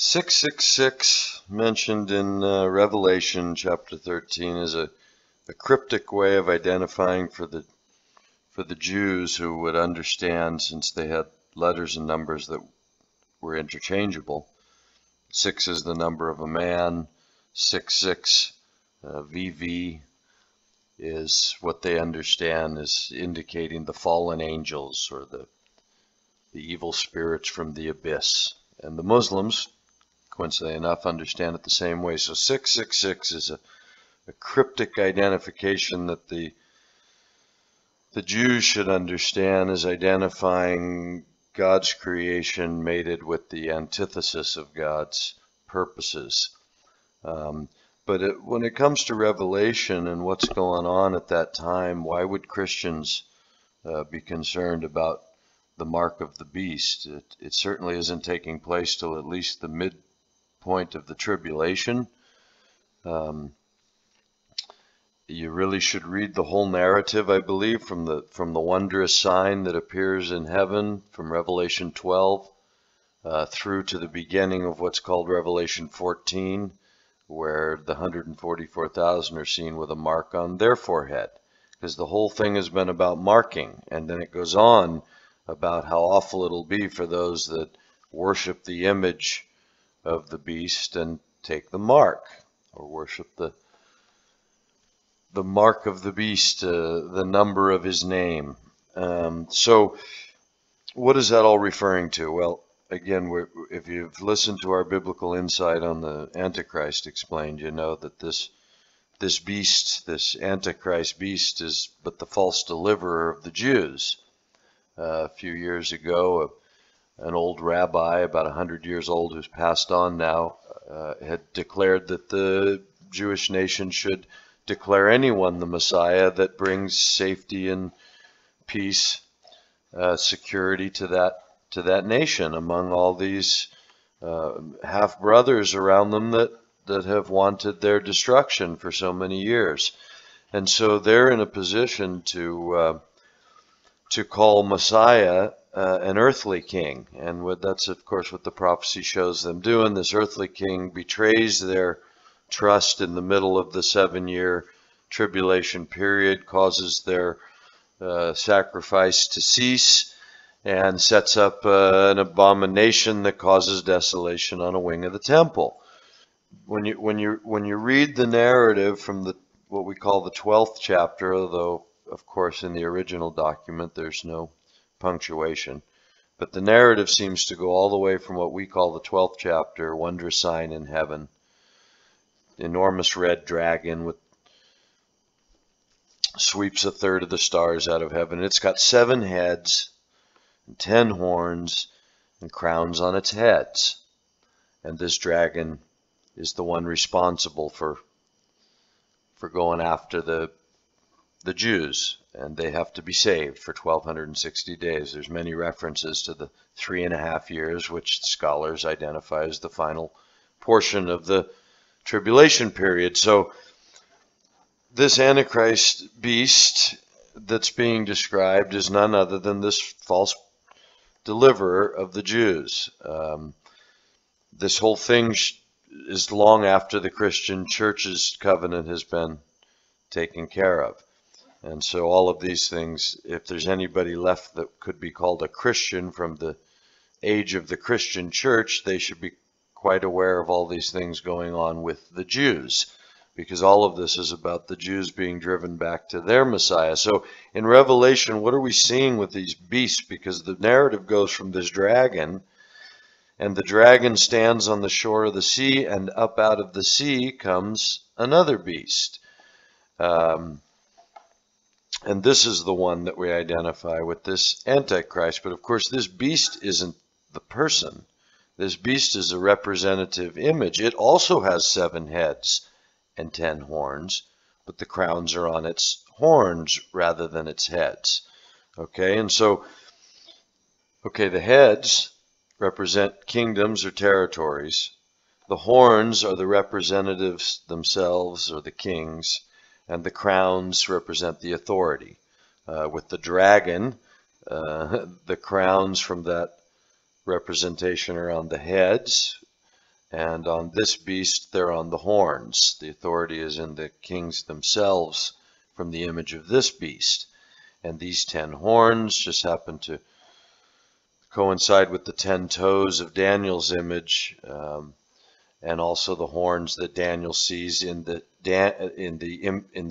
666 mentioned in Revelation chapter 13 is a cryptic way of identifying for the Jews who would understand, since they had letters and numbers that were interchangeable. 6 is the number of a man. 66 VV is what they understand is indicating the fallen angels or the evil spirits from the abyss. And the Muslims, coincidentally enough, understand it the same way. So 666 is a cryptic identification that the Jews should understand as identifying God's creation mated with the antithesis of God's purposes. But when it comes to Revelation and what's going on at that time, why would Christians be concerned about the mark of the beast? It certainly isn't taking place till at least the midpoint of the tribulation. You really should read the whole narrative, I believe, from the wondrous sign that appears in heaven from Revelation 12 through to the beginning of what's called Revelation 14, where the 144,000 are seen with a mark on their forehead, because the whole thing has been about marking. And then it goes on about how awful it'll be for those that worship the image of the beast and take the mark, or worship the mark of the beast, the number of his name. So what is that all referring to? Well, again, if you've listened to our biblical insight on the Antichrist explained, you know that this beast, this Antichrist beast, is but the false deliverer of the Jews. A few years ago, an old rabbi, about 100 years old, who's passed on now, had declared that the Jewish nation should declare anyone the Messiah that brings safety and peace, security to that nation among all these half brothers around them that have wanted their destruction for so many years. And so they're in a position to call Messiah an earthly king, and that's of course what the prophecy shows them doing. This earthly king betrays their trust in the middle of the 7-year tribulation period, causes their sacrifice to cease, and sets up an abomination that causes desolation on a wing of the temple. When you read the narrative from what we call the 12th chapter, although of course in the original document there's no punctuation, but the narrative seems to go all the way from what we call the 12th chapter, wondrous sign in heaven, enormous red dragon sweeps 1/3 of the stars out of heaven. It's got 7 heads and 10 horns and crowns on its heads. And this dragon is the one responsible for going after the Jews, and they have to be saved for 1260 days. There's many references to the 3.5 years, which scholars identify as the final portion of the tribulation period. So this Antichrist beast that's being described is none other than this false deliverer of the Jews. This whole thing is long after the Christian church's covenant has been taken care of. And so all of these things, if there's anybody left that could be called a Christian from the age of the Christian church, they should be quite aware of all these things going on with the Jews, because all of this is about the Jews being driven back to their Messiah. So in Revelation, what are we seeing with these beasts? Because the narrative goes from this dragon, and the dragon stands on the shore of the sea, and up out of the sea comes another beast. And this is the one that we identify with this Antichrist. But of course, this beast isn't the person. This beast is a representative image. It also has 7 heads and 10 horns, but the crowns are on its horns rather than its heads. Okay, and so, the heads represent kingdoms or territories. The horns are the representatives themselves, or the kings, and the crowns represent the authority. With the dragon, the crowns from that representation are on the heads, And on this beast, they're on the horns. The authority is in the kings themselves from the image of this beast. And these 10 horns just happen to coincide with the 10 toes of Daniel's image, and also the horns that Daniel sees in the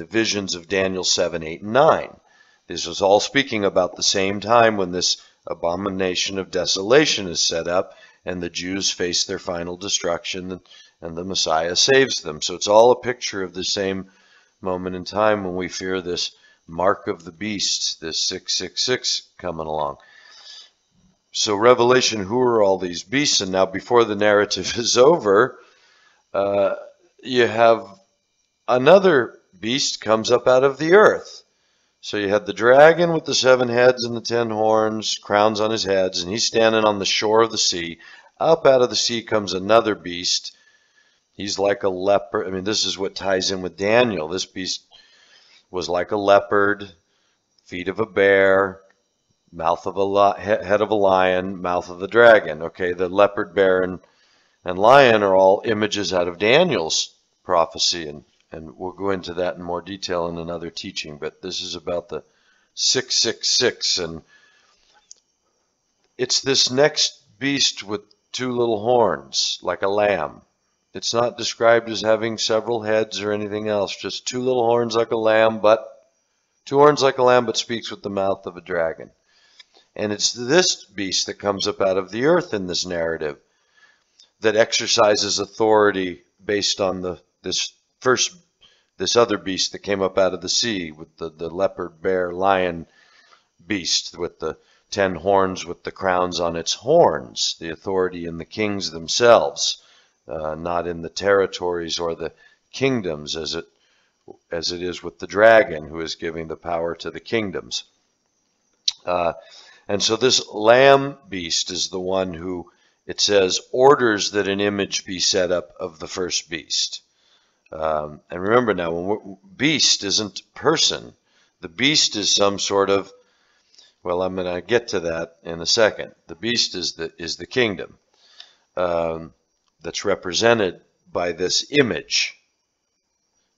visions of Daniel 7, 8, and 9. This is all speaking about the same time when this abomination of desolation is set up and the Jews face their final destruction, and the Messiah saves them. So it's all a picture of the same moment in time when we fear this mark of the beast, this 666 coming along. So Revelation, who are all these beasts? And now before the narrative is over, you have another beast comes up out of the earth. So you had the dragon with the 7 heads and the 10 horns, crowns on his heads, and he's standing on the shore of the sea. Up out of the sea comes another beast. He's like a leopard. I mean, this is what ties in with Daniel. This beast was like a leopard, feet of a bear, mouth of a head of a lion, mouth of the dragon. Okay, the leopard, bear, and lion are all images out of Daniel's prophecy, and we'll go into that in more detail in another teaching. But this is about the 666, and it's this next beast with 2 little horns, like a lamb. It's not described as having several heads or anything else, just 2 little horns like a lamb, but 2 horns like a lamb, but speaks with the mouth of a dragon. And it's this beast that comes up out of the earth in this narrative that exercises authority based on this other beast that came up out of the sea with the leopard, bear, lion beast with the 10 horns with the crowns on its horns, the authority in the kings themselves, not in the territories or the kingdoms as it is with the dragon, who is giving the power to the kingdoms. And so this lamb beast is the one who, it says, orders that an image be set up of the first beast. And remember now, beast isn't person. The beast is some sort of, well, I'm going to get to that in a second. The beast is the kingdom that's represented by this image,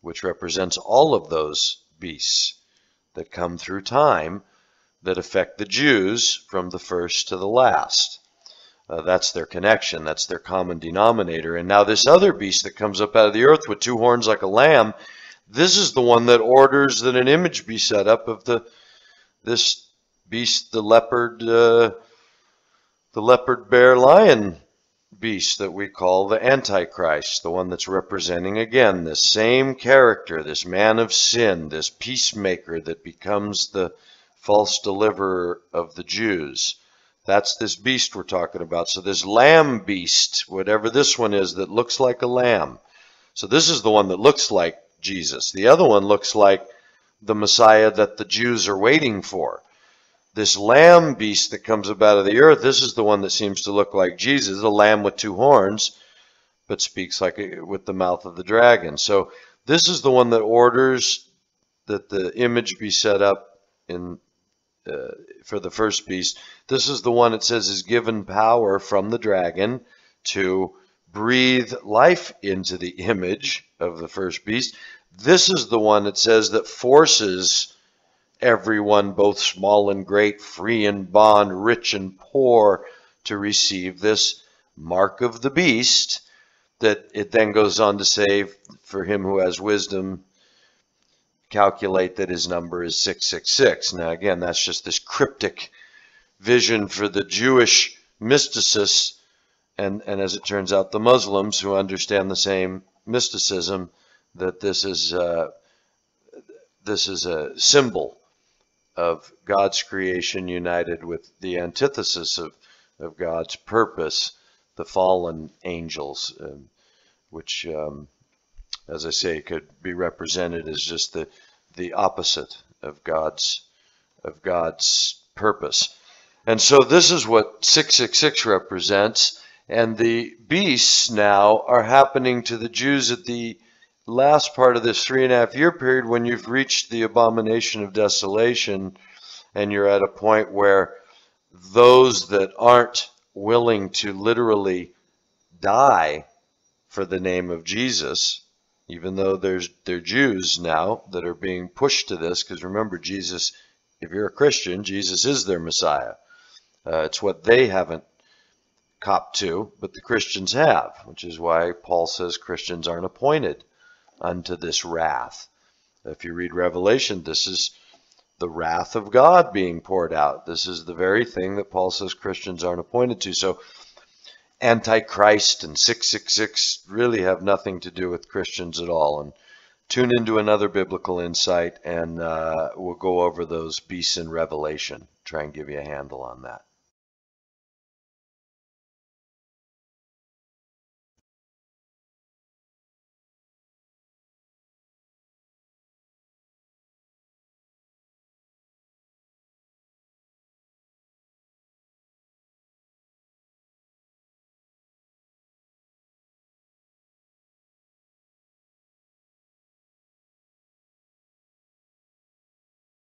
which represents all of those beasts that come through time that affect the Jews from the first to the last. That's their connection. That's their common denominator. And now this other beast that comes up out of the earth with 2 horns like a lamb, this is the one that orders that an image be set up of this beast, the leopard, bear, lion beast that we call the Antichrist, the one that's representing, again, this same character, this man of sin, this peacemaker that becomes the false deliverer of the Jews. That's this beast we're talking about. So this lamb beast, whatever this one is, that looks like a lamb. So this is the one that looks like Jesus. The other one looks like the Messiah that the Jews are waiting for. This lamb beast that comes up out of the earth, this is the one that seems to look like Jesus, a lamb with 2 horns, but speaks like with the mouth of the dragon. So this is the one that orders that the image be set up for the first beast. This is the one it says is given power from the dragon to breathe life into the image of the first beast. This is the one it says that forces everyone, both small and great, free and bond, rich and poor, to receive this mark of the beast, that it then goes on to say, for him who has wisdom, calculate that his number is 666. Now again, that's just this cryptic vision for the Jewish mysticists, and as it turns out, the Muslims who understand the same mysticism, that this is a symbol of God's creation united with the antithesis of God's purpose, the fallen angels, which, as I say, could be represented as just the opposite of God's purpose. And so this is what 666 represents, and the beasts now are happening to the Jews at the last part of this 3.5 year period, when you've reached the abomination of desolation and you're at a point where those that aren't willing to literally die for the name of Jesus, even though they're Jews now that are being pushed to this, because remember, Jesus, if you're a Christian, Jesus is their Messiah. It's what they haven't copped to, but the Christians have, which is why Paul says Christians aren't appointed unto this wrath. If you read Revelation, this is the wrath of God being poured out. This is the very thing that Paul says Christians aren't appointed to. So Antichrist and 666 really have nothing to do with Christians at all. And tune into another biblical insight, and we'll go over those beasts in Revelation, try and give you a handle on that.